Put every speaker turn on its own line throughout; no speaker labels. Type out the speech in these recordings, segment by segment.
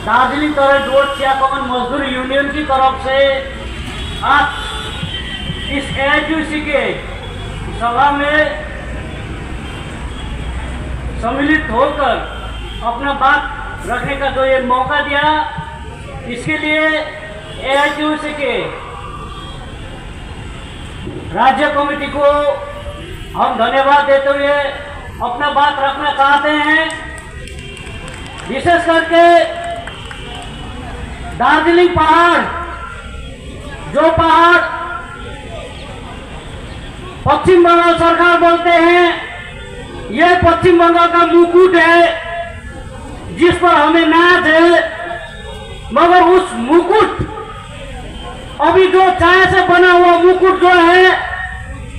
दार्जिलिंग तराई door चियाकमान मजदूर union की तरफ से आज इस AITUC के सभा में सम्मिलित होकर अपना बात रखने का जो ये मौका दिया, इसके लिए AITUC के राज्य कमेटी को हम धन्यवाद देते हुए अपना बात रखना चाहते हैं। विशेष करके दार्जिलिंग पहाड़, जो पहाड़ पश्चिम बंगाल सरकार बोलते हैं, यह पश्चिम बंगाल का मुकुट है जिस पर हमें नाज है, मगर उस मुकुट, अभी जो चाय से बना हुआ मुकुट जो है,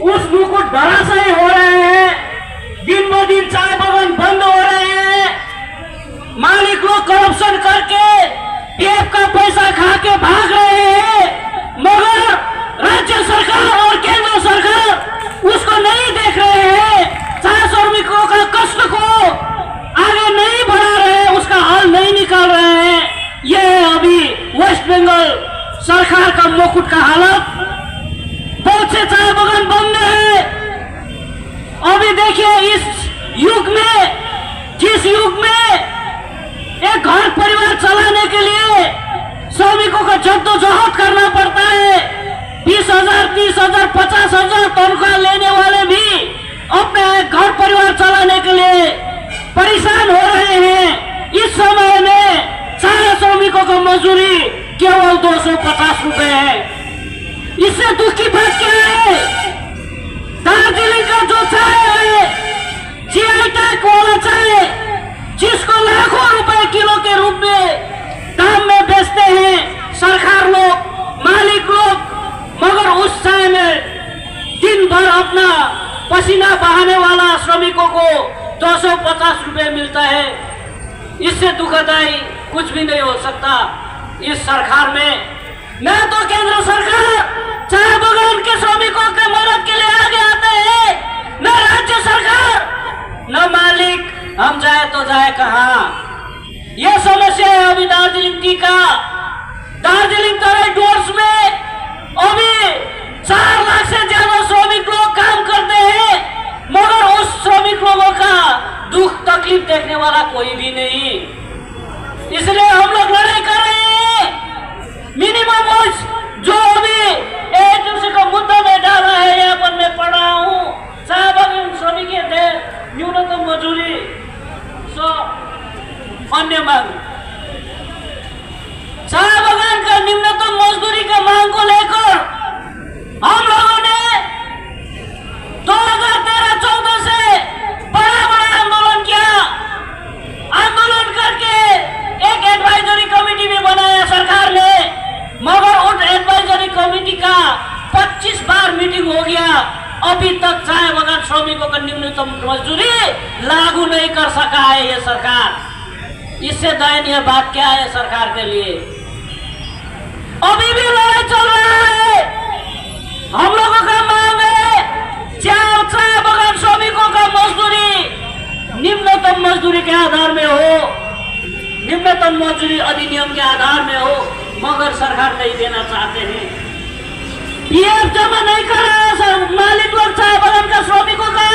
उस मुकुट धराशायी हो रहे हैं। दिन ब दिन चाय बागान बंद हो रहे हैं। मालिक लोग करप्शन करके पीएफ का पैसा खा के भाग रहे हैं, मगर राज्य सरकार और केंद्र सरकार उसको नहीं देख रहे हैं। चाय श्रमिकों का कष्ट को आगे नहीं बढ़ा रहे हैं, उसका हल नहीं निकाल रहे हैं। यह अभी वेस्ट बंगाल सरकार का मुकुट का हालत। बहुत से चाय बागान बंद है। अभी देखिए इस युग में, जिस युग में एक घर परिवार चलाने के लिए श्रमिकों को जद्दोजहद करना पड़ता है, 20,000, 30,000, 50,000 तनख्वाह लेने वाले भी अपने घर परिवार चलाने के लिए परेशान हो रहे हैं। इस समय में चाय श्रमिकों को मजदूरी केवल 250 रुपए है। इससे दुख की बात क्या है? दार्जिलिंग का जो चाय है, GI टैग वाला चाय, जिसको लाखों रुपए किलो के रूप में दाम में बेचते हैं सरकार लोग, मालिक लोग, मगर उस चाय में दिन भर अपना पसीना बहाने वाला श्रमिकों को 250 रुपए मिलता है। इससे दुखदाई कुछ भी नहीं हो सकता इस सरकार में। न तो केंद्र सरकार चाय बागान के श्रमिकों के मदद के लिए आगे आते हैं, न राज्य सरकार, न मालिक। हम जाए तो जाए कहां? यह समस्या है अभी दार्जिलिंग टी का। दार्जिलिंग तराई डोर्स में अभी 4 लाख से ज्यादा श्रमिक लोग काम करते हैं, मगर उस श्रमिक लोगों का दुख तकलीफ देखने वाला कोई भी नहीं। इसलिए हम लोग लड़ाई कर रहे हैं। मिनिमम वेज जो अभी AITUC का मुद्दा में डाला है, यहाँ पर मैं पढ़ रहा हूँ, चाय बागान श्रमिक न्यूनतम मजदूरी, अन्य मांग। चाय बागान का न्यूनतम मजदूरी का मांग को लेकर हम लोगों ने 2013-14 से बड़ा आंदोलन किया। आंदोलन करके एक एडवाइजरी कमेटी भी बनाया सरकार ने, मगर उस एडवाइजरी कमेटी का 25 बार मीटिंग हो गया, अभी तक चाय बागान श्रमिकों का न्यूनतम मजदूरी लागू नहीं कर सका है ये सरकार। इससे दयनीय बात क्या है सरकार के लिए? अभी भी लड़ाई चल रहा है। हम लोगों का मांग है चाय बागान श्रमिकों का मजदूरी निम्नतम मजदूरी के आधार में हो, निम्नतम मजदूरी अधिनियम के आधार में हो, मगर सरकार नहीं देना चाहते हैं। पीएफ जमा नहीं कर रहा है सर, मालिक लोग चाय बागान का श्रमिकों का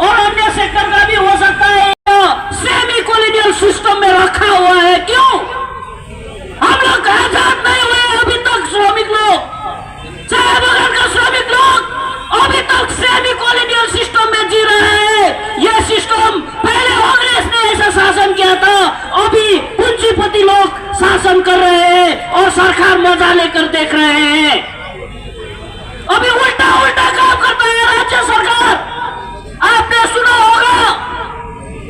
और अन्य सेक्टर का भी हो सकता है। सेमी कॉलोनियल सिस्टम में रखा हुआ है। क्यों? हम लोग आजाद नहीं हुए अभी तक। श्रमिक लोग, चाय बागान का श्रमिक लोग अभी तक सेमी कॉलोनियल सिस्टम में जी रहे हैं। यह सिस्टम पहले कांग्रेस ने ऐसा शासन किया था, अभी पूंजीपति लोग शासन कर रहे हैं और सरकार मजा लेकर देख रहे हैं। अभी उल्टा काम करता है राज्य सरकार। आपने सुना होगा,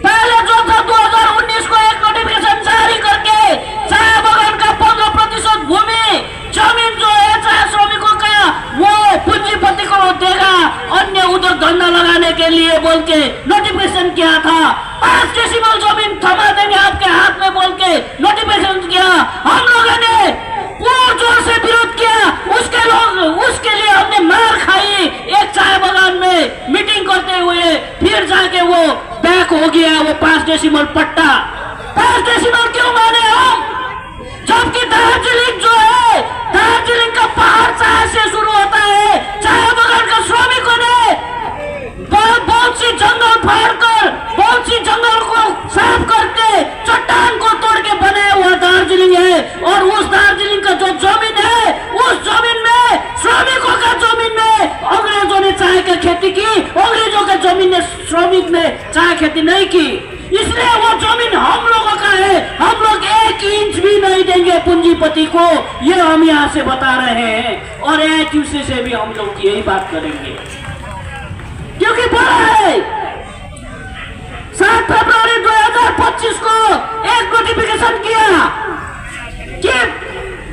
पहले जो था 2019 को एक नोटिफिकेशन जारी करके चाय बागान का 15% भूमि जमीन जो है चाय श्रमिकों का, वो पूंजीपति को देगा, अन्य उधर धंधा लगाने के लिए बोल के नोटिफिकेशन किया था। 5 डेसिमल जमीन थमा देंगे आपके हाथ में बोल के नोटिफिकेशन किया। हम लोगों ने पूर्ण जोर से विरोध किया। उसके लिए हमने मार खाई। एक चाय बागान में मीटिंग करते हुए फिर जाके वो बैक हो गया वो 5 डेसिमल पट्टा। 5 डेसिमल क्यों माने हम? महीने श्रमिक ने चाय खेती नहीं की, इसलिए वो जमीन हम लोगों का है। हम लोग 1 इंच भी नहीं देंगे पूंजीपति को, ये हम यहाँ से बता रहे हैं। और AITUC से भी हम लोग यही बात करेंगे, क्योंकि बोला है 7 फरवरी 2025 को एक नोटिफिकेशन किया कि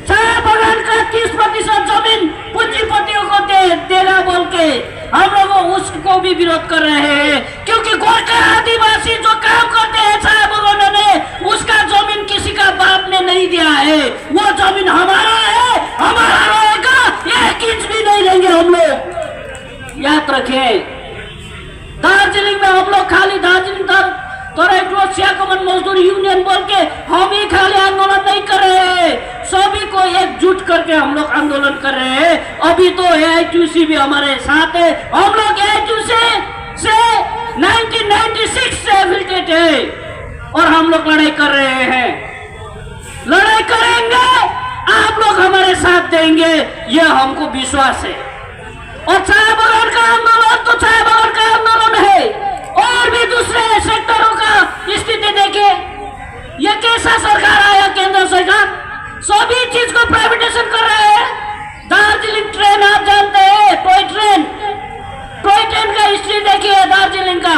चाय बागान का 30% जमीन पूंजीपतियों को देगा बोल के। हम लोग उसको भी विरोध कर रहे हैं, क्योंकि गोरखा आदिवासी जो काम करते हैं चाय बागानों ने, उसका जमीन किसी का बाप ने नहीं दिया है। वो जमीन हमारा है, हमारा रहेगा, 1 इंच भी नहीं लेंगे हम लोग, याद रखें। दार्जिलिंग में हम लोग खाली दार्जिलिंग कमन मजदूर यूनियन बोल के हम ही खाली आंदोलन नहीं कर रहे हैं, सभी को एकजुट करके हम लोग आंदोलन कर रहे हैं। अभी तो AITUC भी हमारे साथ है। हम लोग AITUC से 1996 से एफिलिएटेड है और हम लोग लड़ाई कर रहे हैं, लड़ाई करेंगे, आप लोग हमारे साथ देंगे, ये हमको विश्वास है। और चाय बागान का आंदोलन तो चाय बागान का आंदोलन है, और भी दूसरे सेक्टरों का स्थिति देखे। ये कैसा सरकार आया, केंद्र सरकार सभी चीज को प्राइवेटाइजेशन कर रहे हैं। दार्जिलिंग ट्रेन आप जानते हैं, टॉय ट्रेन का हिस्ट्री देखिए दार्जिलिंग का।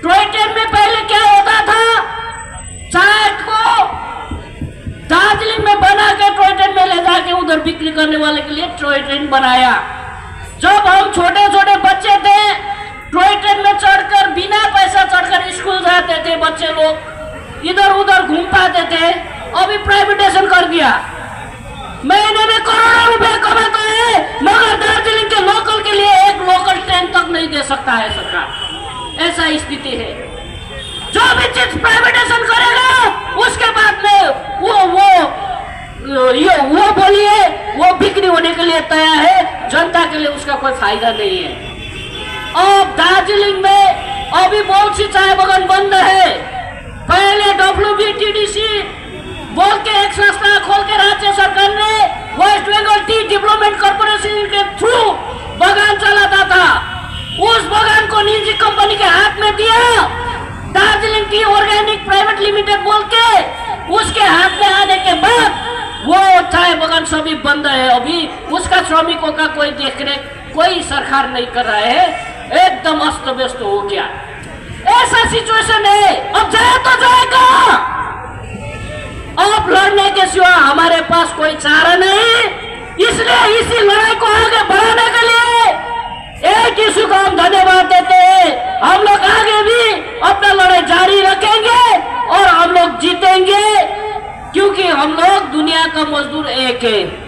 टॉय ट्रेन में पहले क्या होता था, चाय को दार्जिलिंग में बना के टॉय ट्रेन में ले जाके उधर बिक्री करने वाले के लिए टॉय ट्रेन बनाया। जब हम छोटे छोटे बच्चे थे, टॉय ट्रेन में चढ़कर बिना पैसा चढ़कर स्कूल जाते थे बच्चे लोग, इधर उधर घूम पाते थे। अभी प्राइवेटाइजेशन कर दिया, महीने में करोड़ों रुपए कमाते हैं, मगर दार्जिलिंग के लोकल के लिए एक लोकल ट्रेन तक नहीं दे सकता है सरकार। ऐसा स्थिति है। जो भी चीज प्राइवेटाइजेशन करेगा उसके बाद में वो बोलिए वो बिक्री होने के लिए तैयार है, जनता के लिए उसका कोई फायदा नहीं है। अब दार्जिलिंग में अभी बहुत सी चाय बागान बंद है। पहले WBTDC बोल के एक संस्था खोल के राज्य सरकार ने West Bengal tea development corporation के थ्रू बागान चलाता था। उस बागान को निजी कंपनी के हाथ में दिया, Darjeeling T organic private limited बोल के उसके हाथ में आने के बाद वो चाय बागान सभी बंद है। अभी उसका श्रमिकों का कोई देखरेख कोई सरकार नहीं कर रहा है, एकदम अस्त व्यस्त हो गया। ऐसा सिचुएशन है। अब जाए तो जाएगा, अब लड़ने के सिवा हमारे पास कोई चारा नहीं। इसलिए इसी लड़ाई को आगे बढ़ाने के लिए AITUC को हम धन्यवाद देते हैं। हम लोग आगे भी अपना लड़ाई जारी रखेंगे और हम लोग जीतेंगे, क्योंकि हम लोग दुनिया का मजदूर एक है।